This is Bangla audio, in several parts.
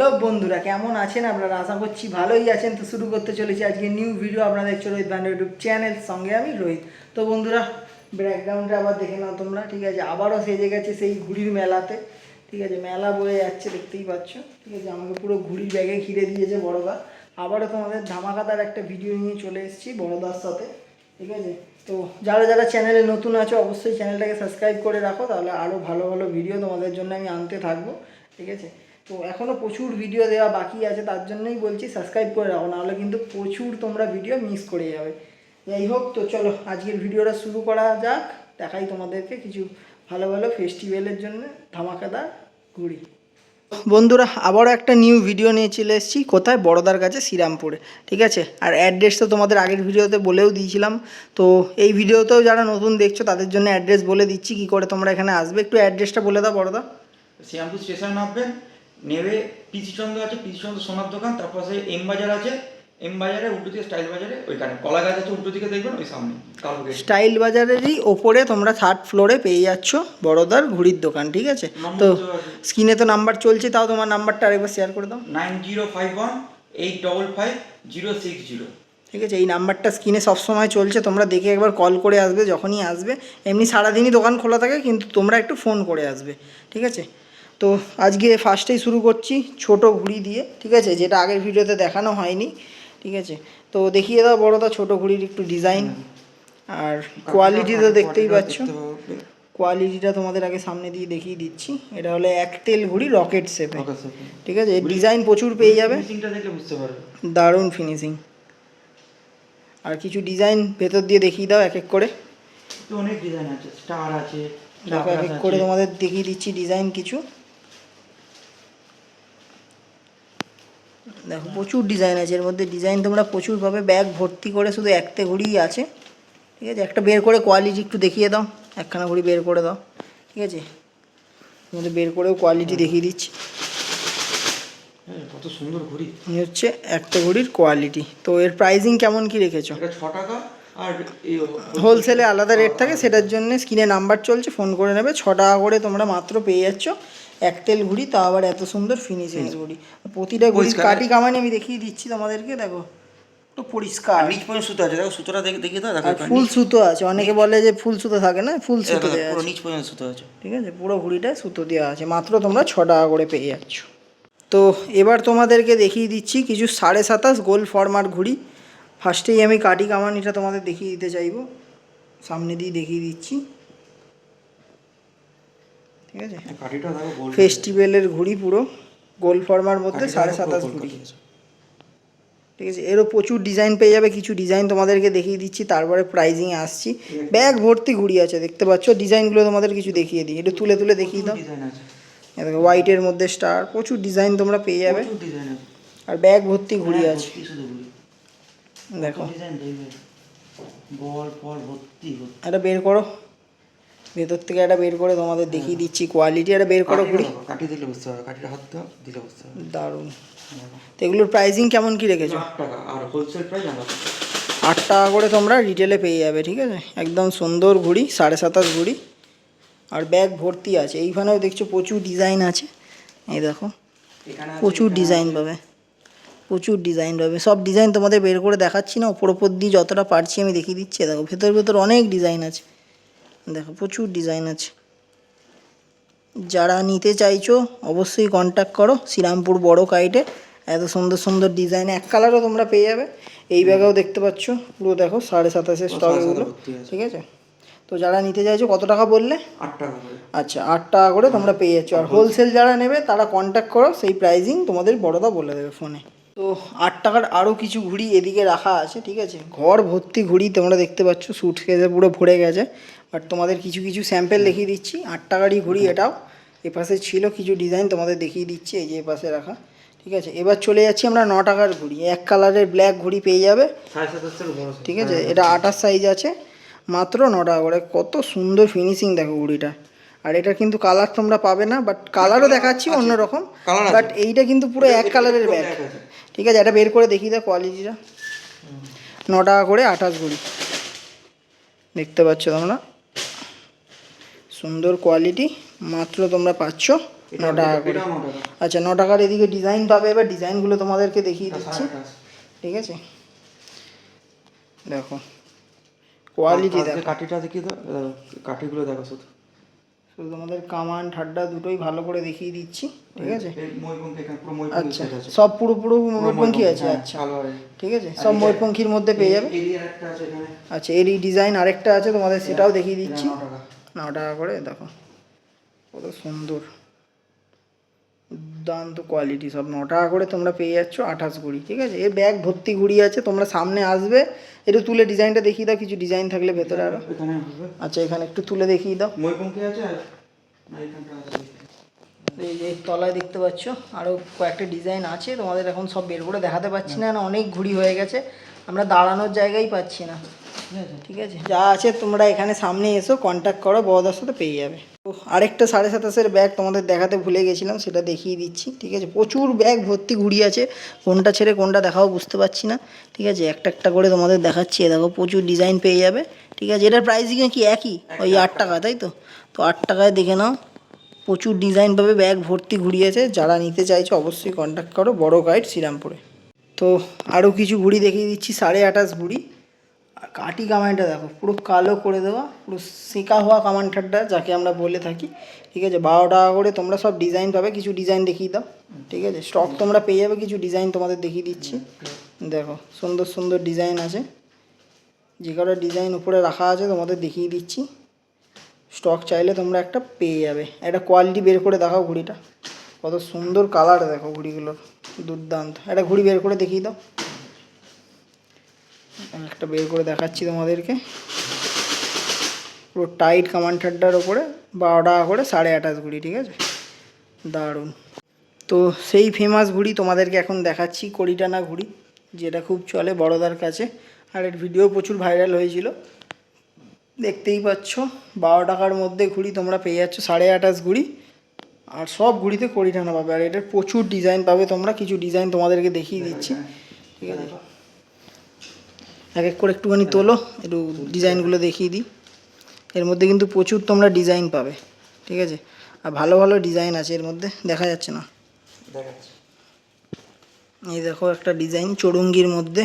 হ্যালো বন্ধুরা, কেমন আছেন আপনারা? আশা করছি ভালোই আছেন। তো শুরু করতে চলেছি আজকে নিউ ভিডিও। আপনারা দেখছো রোহিত ভান্ডার ইউটিউব চ্যানেল, সঙ্গে আমি রোহিত। তো বন্ধুরা, ব্যাকগ্রাউন্ডে আবার দেখে নাও তোমরা, ঠিক আছে? আবারও সেজে গেছে সেই ঘুড়ির মেলাতে, ঠিক আছে? মেলা বয়ে যাচ্ছে, দেখতেই পাচ্ছ, ঠিক আছে? আমাকে পুরো ঘুড়ির ব্যাগে ঘিরে দিয়েছে বড়দা। আবারও তোমাদের ধামাকাদার একটা ভিডিও নিয়ে চলে এসেছি বড়দার সাথে, ঠিক আছে? তো যারা যারা চ্যানেলে নতুন আছো অবশ্যই চ্যানেলটাকে সাবস্ক্রাইব করে রাখো, তাহলে আরও ভালো ভালো ভিডিও তোমাদের জন্য আমি আনতে থাকবো, ঠিক আছে? তো এখনও প্রচুর ভিডিও দেওয়া বাকি আছে, তার জন্যই বলছি সাবস্ক্রাইব করে রাখো, নাহলে কিন্তু প্রচুর তোমরা ভিডিও মিস করে যাবে। যাই হোক, তো চলো আজকের ভিডিওটা শুরু করা যাক। দেখাই তোমাদেরকে কিছু ভালো ভালো ফেস্টিভ্যালের জন্য ধামাকাদার ঘুড়ি। বন্ধুরা, আবারও একটা নিউ ভিডিও নিয়ে চলে এসেছি। কোথায়? বড়দার কাছে, শ্রীরামপুরে, ঠিক আছে? আর অ্যাড্রেস তো তোমাদের আগের ভিডিওতে বলেও দিয়েছিলাম। তো এই ভিডিওতেও যারা নতুন দেখছো তাদের জন্য অ্যাড্রেস বলে দিচ্ছি, কী করে তোমরা এখানে আসবে। একটু অ্যাড্রেসটা বলে দাও বড়দা। শ্রীরামপুর স্টেশন নামবেন, নেবে পিসিচন্দ্র আছে, পিসিচন্দ্র সোনার দোকান, তার পাশে এম বাজার আছে, এম বাজারে উল্টো দিকে স্টাইল বাজারে ওইখানে কলা গাছ আছে, উল্টো দিকে দেখবেন ওই সামনে স্টাইল বাজারেরই ওপরে তোমরা 3rd ফ্লোরে পেয়ে যাচ্ছ বড়দার ঘুড়ির দোকান, ঠিক আছে? তো স্ক্রিনে তো নাম্বার চলছে, তাও তোমার নাম্বারটা আরেকবার শেয়ার করে দাও। 9051855060। ঠিক আছে, এই নাম্বারটা স্ক্রিনে সবসময় চলছে, তোমরা দেখে একবার কল করে আসবে যখনই আসবে। এমনি সারাদিনই দোকান খোলা থাকে, কিন্তু তোমরা একটু ফোন করে আসবে, ঠিক আছে? তো আজকে ফার্স্টেই শুরু করছি ছোট ঘুড়ি দিয়ে, ঠিক আছে? যেটা আগের ভিডিওতে দেখানো হয়নি, ঠিক আছে? তো দেখিয়ে দাও বড়দা ছোট ঘুড়ির একটু ডিজাইন আর কোয়ালিটি তো দেখতেই পাচ্ছ। কোয়ালিটিটা তোমাদের আগে সামনে দিয়ে দেখিয়ে দিচ্ছি। এটা হলো একটেল ঘুড়ি, রকেট শেপে, ঠিক আছে? এর ডিজাইন প্রচুর পেয়ে যাবে, দারুণ ফিনিশিং। আর কিছু ডিজাইন ভেতর দিয়ে দেখিয়ে দাও এক এক করে। অনেক ডিজাইন আছে, স্টার আছে, দেখো এক এক করে তোমাদের দেখিয়ে দিচ্ছি ডিজাইন কিছু। দেখো প্রচুর ডিজাইন আছে এর মধ্যে, ডিজাইন তোমরা প্রচুর পাবে। ব্যাগ ভর্তি করে শুধু একটা ঘুড়িই আছে, ঠিক আছে? একটা বের করে কোয়ালিটি একটু দেখিয়ে দাও, একখানা ঘুড়ি বের করে দাও, ঠিক আছে? তোমাদের বের করেও কোয়ালিটি দেখিয়ে দিচ্ছি। কত সুন্দর ঘুড়ি, এই হচ্ছে একটা ঘুড়ির কোয়ালিটি। তো এর প্রাইসিং কেমন কি রেখেছো? এটা 6 টাকা, আর হোলসেলে আলাদা রেট থাকে, সেটার জন্য স্ক্রিনে নাম্বার চলছে, ফোন করে নেবে। 6 টাকা করে তোমরা মাত্র পেয়ে যাচ্ছ একটেল ঘুড়ি, তা আবার এত সুন্দর ফিনিশিং ঘুড়ি। প্রতিটা ঘুড়ি কাটি কামানি আমি দেখিয়ে দিচ্ছি তোমাদেরকে। দেখো তো পরিষ্কার, নিচ পর্যন্ত সুতো আছে, দেখো সুতোটা দেখিয়ে দাও। দেখো ফুল সুতো আছে, অনেকে বলে যে ফুল সুতো থাকে না, ফুল সুতো দেওয়া পুরো আছে, নিচ পর্যন্ত সুতো আছে, ঠিক আছে? পুরো ঘুড়িটা সুতো দেওয়া আছে, মাত্র তোমরা 6 টাকা করে পেয়ে যাচ্ছ। তো এবার তোমাদেরকে দেখিয়ে দিচ্ছি কিছু 27.5 গোল ফরমার ঘুড়ি। ফার্স্টেই আমি কাটি কামানিটা তোমাদের দেখিয়ে দিতে চাইবো, সামনে দিয়ে দেখিয়ে দিচ্ছি, ঠিক আছে? ফেস্টিভ্যালের ঘুড়ি, পুরো গোল ফরমার মধ্যে 27.5 ঘুড়ি, ঠিক আছে? এরও প্রচুর ডিজাইন পেয়ে যাবে। কিছু ডিজাইন তোমাদেরকে দেখিয়ে দিচ্ছি, তারপরে প্রাইজিংয়ে আসছি। ব্যাগ ভর্তি ঘুড়ি আছে, দেখতে পাচ্ছ। ডিজাইনগুলো তোমাদের কিছু দেখিয়ে দিই, একটু তুলে তুলে দেখিয়ে দাও। দেখো হোয়াইটের মধ্যে স্টার, প্রচুর ডিজাইন তোমরা পেয়ে যাবে, আর ব্যাগ ভর্তি ঘুড়ি আছে। দেখো এটা বের করো, ভেতর থেকে এটা বের করে তোমাদের দেখিয়ে দিচ্ছি কোয়ালিটি। এটা বের করো ঘুড়ি, কাটি দিলে বুঝতে হবে, কাটিটা হাত দিলে বুঝতে হবে। দারুণ। তো এগুলোর প্রাইসিং কেমন কি রেখেছো? 8 টাকা, আর হোলসেল প্রাইস 8 টাকা করে তোমরা রিটেলে পেয়ে যাবে, ঠিক আছে? একদম সুন্দর ঘুড়ি, 27.5 ঘুড়ি, আর ব্যাগ ভর্তি আছে। এইখানেও দেখছো প্রচুর ডিজাইন আছে, এই দেখো প্রচুর ডিজাইন পাবে, প্রচুর ডিজাইন পাবে। সব ডিজাইন তোমাদের বের করে দেখাচ্ছি না, ওপর দিয়ে যতটা পারছি আমি দেখিয়ে দিচ্ছি। দেখো ভেতর ভেতর অনেক ডিজাইন আছে, দেখো প্রচুর ডিজাইন আছে। যারা নিতে চাইছো অবশ্যই কন্ট্যাক্ট করো, শ্রীরামপুর বড় কাইটে। এত সুন্দর সুন্দর ডিজাইন, এক কালারও তোমরা পেয়ে যাবে। এই ব্যাগেও দেখতে পাচ্ছ পুরো, দেখো 27.5 স্টক এগুলো, ঠিক আছে? তো যারা নিতে চাইছো, কত টাকা বললে? 8 টাকা করে। আচ্ছা, 8 টাকা করে তোমরা পেয়ে যাচ্ছ। আর হোলসেল যারা নেবে তারা কন্ট্যাক্ট করো, সেই প্রাইজিং তোমাদের বড়দা বলে দেবে ফোনে। তো 8 টাকার আরও কিছু ঘুড়ি এদিকে রাখা আছে, ঠিক আছে? ঘর ভর্তি ঘুড়ি তোমরা দেখতে পাচ্ছ, সুটকেসে পুরো ভরে গেছে। বাট তোমাদের কিছু কিছু স্যাম্পেল দেখিয়ে দিচ্ছি। 8 টাকারই ঘুড়ি এটাও। এপাশে ছিল কিছু ডিজাইন, তোমাদের দেখিয়ে দিচ্ছি, এই যে এপাশে রাখা, ঠিক আছে? এবার চলে যাচ্ছি আমরা 9 টাকার ঘুড়ি। এক কালারের ব্ল্যাক ঘুড়ি পেয়ে যাবে, ঠিক আছে? এটা 28 সাইজ আছে, মাত্র 9 টাকা করে। কত সুন্দর ফিনিশিং দেখো ঘুড়িটা। আর এটা কিন্তু কালার তোমরা পাবে না, বাট কালারও দেখাচ্ছি অন্যরকম। বাট এইটা কিন্তু পুরো এক কালারের ব্যাগ, ঠিক আছে? এটা বের করে দেখিয়ে দাও কোয়ালিটিটা। 9 টাকা করে 28 ঘুড়ি, দেখতে পাচ্ছ তোমরা, সুন্দর কোয়ালিটি। মাত্র তোমরা পাচ্ছ 9 টাকা করে। এটাও 9 টাকা। আচ্ছা 9 টাকার এদিকে ডিজাইন পাবে, এবার ডিজাইনগুলো তোমাদেরকে দেখিয়ে দিচ্ছি, ঠিক আছে? দেখো কোয়ালিটি দেখো, কাঠিটা দেখিয়ে দাও, কাঠিগুলো দেখো শুধু। শুধু তোমাদের কামান ঠাড্ডা দুটোই ভালো করে দেখিয়ে দিচ্ছি, ঠিক আছে? ময়ূরপঙ্খী এখানে পুরো ময়ূরপঙ্খী আচ্ছা সেট আছে। সব পুরো পুরো ময়ূরপঙ্খী আছে, হ্যাঁ, আচ্ছা ভালো হয়। ঠিক আছে, সব ময়ূরপঙ্খীর মধ্যে পেয়ে যাবে। এরিয়ার একটা আছে এখানে। আচ্ছা এরই ডিজাইন আরেকটা আছে তোমাদের, সেটাও দেখিয়ে দিচ্ছি। 9 টাকা। 9 টাকা করে, দেখো কত সুন্দর দুর্দান্ত কোয়ালিটি, সব 9 টাকা করে তোমরা পেয়ে যাচ্ছ 28 ঘুড়ি, ঠিক আছে? এর ব্যাগ ভর্তি ঘুড়ি আছে, তোমরা সামনে আসবে, একটু তুলে ডিজাইনটা দেখিয়ে দাও, কিছু ডিজাইন থাকলে ভেতরে আরও। এখানে হবে। আচ্ছা এখানে একটু তুলে দেখিয়ে দাও। ময়ূরপঙ্খী আছে আর না এখানটা আছে। এই যে তলায় দেখতে পাচ্ছ আরও কয়েকটা ডিজাইন আছে, তোমাদের এখন সব বের করে দেখাতে পারছি না, না অনেক ঘুড়ি হয়ে গেছে, আমরা দাঁড়ানোর জায়গাই পাচ্ছি না, ঠিক আছে? যা আছে তোমরা এখানে সামনে এসো, কন্ট্যাক্ট করো, বড়দার সাথে পেয়ে যাবে। তো আরেকটা 27.5 ব্যাগ তোমাদের দেখাতে ভুলে গেছিলাম, সেটা দেখিয়ে দিচ্ছি, ঠিক আছে? প্রচুর ব্যাগ ভর্তি ঘুড়ি আছে, কোনটা ছেড়ে কোনটা দেখাও বুঝতে পারছি না, ঠিক আছে? একটা একটা করে তোমাদের দেখাচ্ছি, এ দেখো প্রচুর ডিজাইন পেয়ে যাবে, ঠিক আছে? এটার প্রাইসিং কি একই, ওই 8 টাকা, তাই তো? তো 8 টাকায় দেখে নাও, প্রচুর ডিজাইন পাবে, ব্যাগ ভর্তি ঘুড়ি আছে, যারা নিতে চাইছো অবশ্যই কন্ট্যাক্ট করো, বড় গাইড শ্রীরামপুরে। তো আরও কিছু ঘুড়ি দেখিয়ে দিচ্ছি, 28.5 ঘুড়ি। আর কাঠি কামানটা দেখো পুরো কালো করে দেওয়া, পুরো সেঁকা হওয়া কামানঠারটা যাকে আমরা বলে থাকি, ঠিক আছে? 12 টাকা করে তোমরা সব ডিজাইন পাবে, কিছু ডিজাইন দেখিয়ে দাও, ঠিক আছে? স্টক তোমরা পেয়ে যাবে, কিছু ডিজাইন তোমাদের দেখিয়ে দিচ্ছি, দেখো সুন্দর সুন্দর ডিজাইন আছে, যে কটা ডিজাইন উপরে রাখা আছে তোমাদের দেখিয়ে দিচ্ছি, স্টক চাইলে তোমরা একটা পেয়ে যাবে। একটা কোয়ালিটি বের করে দেখাও ঘুড়িটা, কত সুন্দর কালার দেখো ঘুড়িগুলোর, দুর্দান্ত। একটা ঘুড়ি বের করে দেখিয়ে দাও, একটা বের করে দেখাচ্ছি তোমাদেরকে, পুরো টাইট কামানঠাড্ডার ওপরে 12 টাকা করে 28.5 ঘুড়ি, ঠিক আছে? দারুণ। তো সেই ফেমাস ঘুড়ি তোমাদেরকে এখন দেখাচ্ছি, কড়িটানা ঘুড়ি, যেটা খুব চলে বড়দার কাছে, আর এর ভিডিও প্রচুর ভাইরাল হয়েছিল, দেখতেই পাচ্ছ। 12 টাকার মধ্যে ঘুড়ি তোমরা পেয়ে যাচ্ছ 28.5 ঘুড়ি, আর সব ঘুড়িতে কড়িটানা পাবে, আর এটার প্রচুর ডিজাইন পাবে তোমরা, কিছু ডিজাইন তোমাদেরকে দেখিয়ে দিচ্ছি, ঠিক আছে? এক এক করে একটুখানি তোলো, একটু ডিজাইনগুলো দেখিয়ে দিই। এর মধ্যে কিন্তু প্রচুর তোমরা ডিজাইন পাবে, ঠিক আছে? আর ভালো ভালো ডিজাইন আছে এর মধ্যে, দেখা যাচ্ছে না, এই দেখো একটা ডিজাইন চড়ুঙ্গির মধ্যে,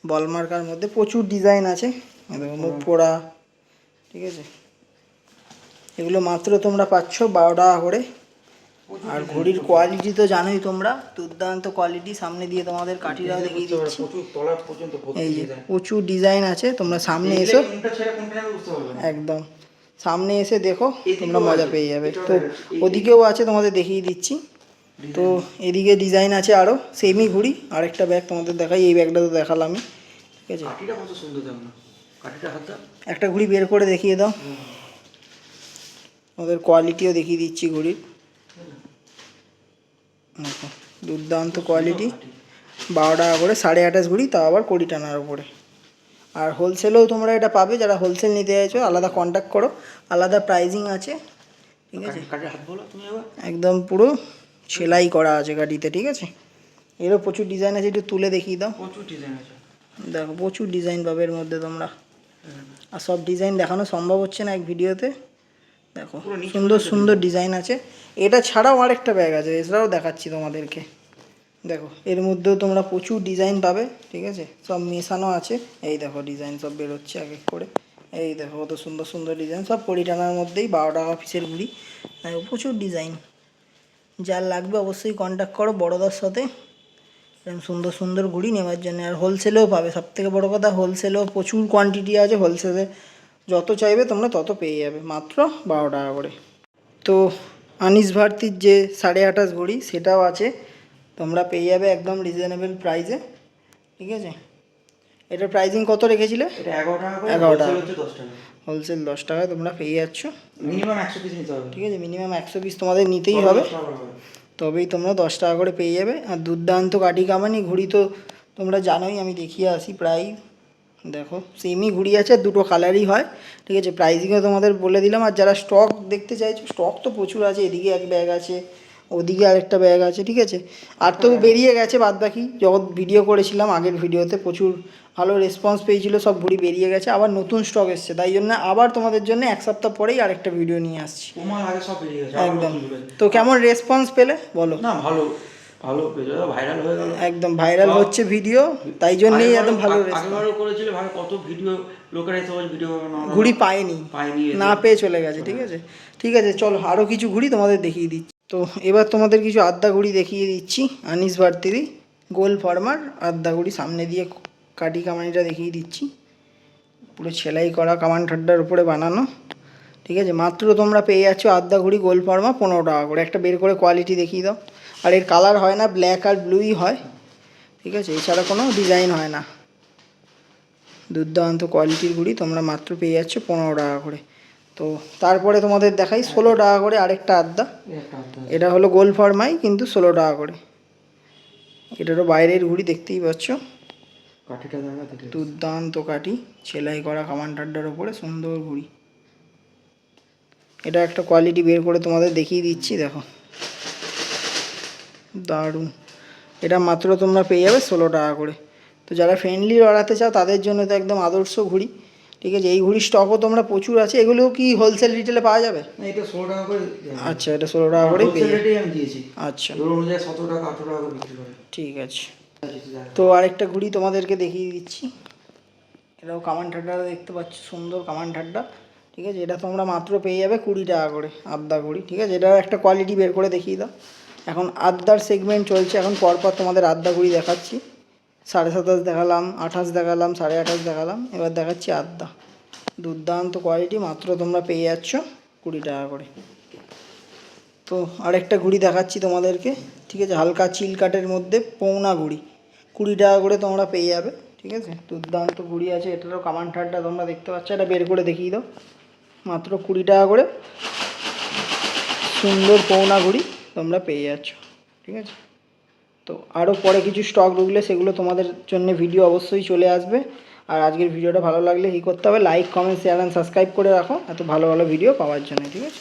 বলমার্কার মধ্যে প্রচুর ডিজাইন আছে, দেখো মুখ পোড়া, ঠিক আছে? এগুলো মাত্র তোমরা পাচ্ছ 12 টাকা করে। আর ঘড়ির কোয়ালিটি তো জানোই তোমরা, দুর্দান্ত কোয়ালিটি। সামনে দিয়ে তোমাদের কাঠিটাও দেখিয়ে দিচ্ছি, এই যে প্রচুর ডিজাইন আছে, তোমরা সামনে এসো, একদম সামনে এসে দেখো, তোমরা মজা পেয়ে যাবে। তো ওদিকেও আছে, তোমাদের দেখিয়ে দিচ্ছি। তো এদিকে ডিজাইন আছে আরও সেমি ঘুড়ি। আরেকটা ব্যাগ তোমাদের দেখাই, এই ব্যাগটা তো দেখালামই, ঠিক আছে? একটা ঘুড়ি বের করে দেখিয়ে দাও, ওদের কোয়ালিটিও দেখিয়ে দিচ্ছি ঘুড়ির, দেখো দুর্দান্ত কোয়ালিটি। 12 টাকা করে 28.5 ঘুড়ি, তাও আবার কড়িটানার উপরে। আর হোলসেলেও তোমরা এটা পাবে, যারা হোলসেল নিতে চাইছো আলাদা কন্ট্যাক্ট করো, আলাদা প্রাইজিং আছে, ঠিক আছে? একদম পুরো সেলাই করা আছে গাড়িতে, ঠিক আছে? এরও প্রচুর ডিজাইন আছে, একটু তুলে দেখিয়ে দাও। প্রচুর ডিজাইন আছে, দেখো প্রচুর ডিজাইন পাবে এর মধ্যে তোমরা, আর সব ডিজাইন দেখানো সম্ভব হচ্ছে না এক ভিডিওতে। দেখো সুন্দর সুন্দর ডিজাইন আছে। এটা ছাড়াও আরেকটা ব্যাগ আছে, এছাড়াও দেখাচ্ছি তোমাদেরকে। দেখো এর মধ্যেও তোমরা প্রচুর ডিজাইন পাবে, ঠিক আছে? সব মেশানো আছে, এই দেখো ডিজাইন সব বেরোচ্ছে এক এক করে, এই দেখো কত সুন্দর সুন্দর ডিজাইন, সব কড়িটানার মধ্যেই 12 টাকা পিসের ঘুড়ি। দেখো প্রচুর ডিজাইন, যার লাগবে অবশ্যই কন্ট্যাক্ট করো বড়দার সাথে, এরকম সুন্দর সুন্দর ঘুড়ি নেওয়ার জন্য। আর হোলসেলেও পাবে, সবথেকে বড় কথা হোলসেলেও প্রচুর কোয়ান্টিটি আছে, হোলসেলে যত চাইবে তোমরা তত পেয়ে যাবে, মাত্র 12 টাকা করে। তো আনিস ভারতীর যে 28.5 ঘুড়ি সেটাও আছে, তোমরা পেয়ে যাবে একদম রিজনেবল প্রাইসে, ঠিক আছে? এটার প্রাইজিং কত রেখেছিলে? এটা 11 টাকা করে, 11 টাকা, হচ্ছে 10 টাকা, হোলসেল 10 টাকায় তোমরা পেয়ে যাচ্ছ। মিনিমাম 100 পিস নিতে হবে, ঠিক আছে? মিনিমাম 100 পিস তোমাদের নিতেই হবে, তবেই তোমরা 10 টাকা করে পেয়ে যাবে। আর দুর্দান্ত কাঠি কামানি ঘুড়ি তো তোমরা জানোই, আমি দেখিয়ে আসি প্রায়। দেখো সেমই ঘুড়ি আছে, দুটো কালারই হয়, ঠিক আছে? প্রাইজিংও তোমাদের বলে দিলাম। আর যারা স্টক দেখতে চাইছো, স্টক তো প্রচুর আছে, এদিকে এক ব্যাগ আছে, ওদিকে আরেকটা ব্যাগ আছে, ঠিক আছে। আর তো বেরিয়ে গেছে বাদ বাকি, যখন ভিডিও করেছিলাম আগের ভিডিওতে প্রচুর ভালো রেসপন্স পেয়েছিল, সব ঘুড়ি বেরিয়ে গেছে, আবার নতুন স্টক এসছে, তাই জন্য আবার তোমাদের জন্য এক সপ্তাহ পরেই আরেকটা ভিডিও নিয়ে আসছি। তোমার আগে সব বেরিয়ে গেছে, একদম। তো কেমন রেসপন্স পেলে বলো? না ভালো, ভালো পেয়েছে, ভাইরাল হয়ে গেল, একদম ভাইরাল হচ্ছে ভিডিও, তাই জন্যই একদম ভালো রেসপন্স। আগেবারও করেছিল ভাই, কত ভিডিও লোকেরা এসে বলছে ভিডিও ঘুড়ি পায়নি, পায়নি, না পেয়ে চলে গেছে, ঠিক আছে। ঠিক আছে, চলো আরও কিছু ঘুড়ি তোমাদের দেখিয়ে দিচ্ছি। তো এবার তোমাদের কিছু আদ্যা ঘুড়ি দেখিয়ে দিচ্ছি। আনিস ভার্তিরি গোল ফরমার আদ্যা ঘুড়ি, সামনে দিয়ে কাটি কামানিটা দেখিয়ে দিচ্ছি, পুরো সেলাই করা কামান ঠাড্ডার উপরে বানানো, ঠিক আছে। মাত্র তোমরা পেয়ে যাচ্ছ আদ্যা ঘুড়ি গোল ফরমা 15 টাকা করে। একটা বের করে কোয়ালিটি দেখিয়ে দাও। আর এর কালার হয় না, ব্ল্যাক আর ব্লুই হয়, ঠিক আছে, এছাড়া কোনো ডিজাইন হয় না। দুর্দান্ত কোয়ালিটির ঘুড়ি, তোমরা মাত্র পেয়ে যাচ্ছ 15 টাকা করে। তো তারপরে তোমাদের দেখাই 16 টাকা করে আরেকটা আদ্যা। এটা হলো গোল ফরমাই কিন্তু 16 টাকা করে। এটারও বাইরের ঘুড়ি দেখতেই পাচ্ছ, কাঠিটা দেখা দেখে দুর্দান্ত কাঠি, সেলাই করা কামান ঠাড্ডার ওপরে সুন্দর ঘুড়ি। এটা একটা কোয়ালিটি বের করে তোমাদের দেখিয়ে দিচ্ছি, দেখো দারুণ। এটা মাত্র তোমরা পেয়ে যাবে 16 টাকা করে। তো যারা ফ্রেন্ডলি লড়াতে চাও তাদের জন্য তো একদম আদর্শ ঘুড়ি, ঠিক আছে। এই ঘুড়ির স্টকও তোমরা প্রচুর আছে। এগুলো কি হোলসেল রিটেলে পাওয়া যাবে? না, এটা 16 টাকা করে। আচ্ছা, এটা 16 টাকা করে পেয়ে যাবে। আমি দিয়েছি। আচ্ছা, এর অনুযায়ী 17 টাকা 18 টাকা করে বিক্রি করে। ঠিক আছে। তো আরেকটা ঘুড়ি তোমাদেরকে দেখিয়ে দিচ্ছি। এটাও কামান ঠাড্ডা দেখতে পাচ্ছ, সুন্দর কামান ঠাড্ডা, ঠিক আছে। এটা তোমরা মাত্র পেয়ে যাবে 20 টাকা করে আদ্যা ঘুড়ি, ঠিক আছে। এটার একটা কোয়ালিটি বের করে দেখিয়ে দাও। এখন আদ্যার সেগমেন্ট চলছে, এখন পরপর তোমাদের আদ্যা ঘুড়ি দেখাচ্ছি। 27.5 দেখালাম, 28 দেখালাম, 28.5 দেখালাম, এবার দেখাচ্ছি আদ্যা। দুর্দান্ত কোয়ালিটি, মাত্র তোমরা পেয়ে যাচ্ছ 20 টাকা করে। তো আরেকটা ঘুড়ি দেখাচ্ছি তোমাদেরকে, ঠিক আছে, হালকা চিল কাটের মধ্যে পৌনা ঘুড়ি, 20 টাকা করে তোমরা পেয়ে যাবে, ঠিক আছে। দুর্দান্ত ঘুড়ি আছে, এটারও কামান ঠাড্ডা তোমরা দেখতে পাচ্ছ। এটা বের করে দেখিয়ে দাও, মাত্র 20 টাকা করে সুন্দর পৌনা ঘুড়ি তোমরা পেয়ে যাচ্ছ, ঠিক আছে। তো আরও পরে কিছু স্টক ঢুকলে সেগুলো তোমাদের জন্য ভিডিও অবশ্যই চলে আসবে। আর আজকের ভিডিওটা ভালো লাগলে কী করতে হবে, like comment share and subscribe করে রাখো এত ভালো ভালো ভিডিও পাওয়ার জন্য, ঠিক আছে।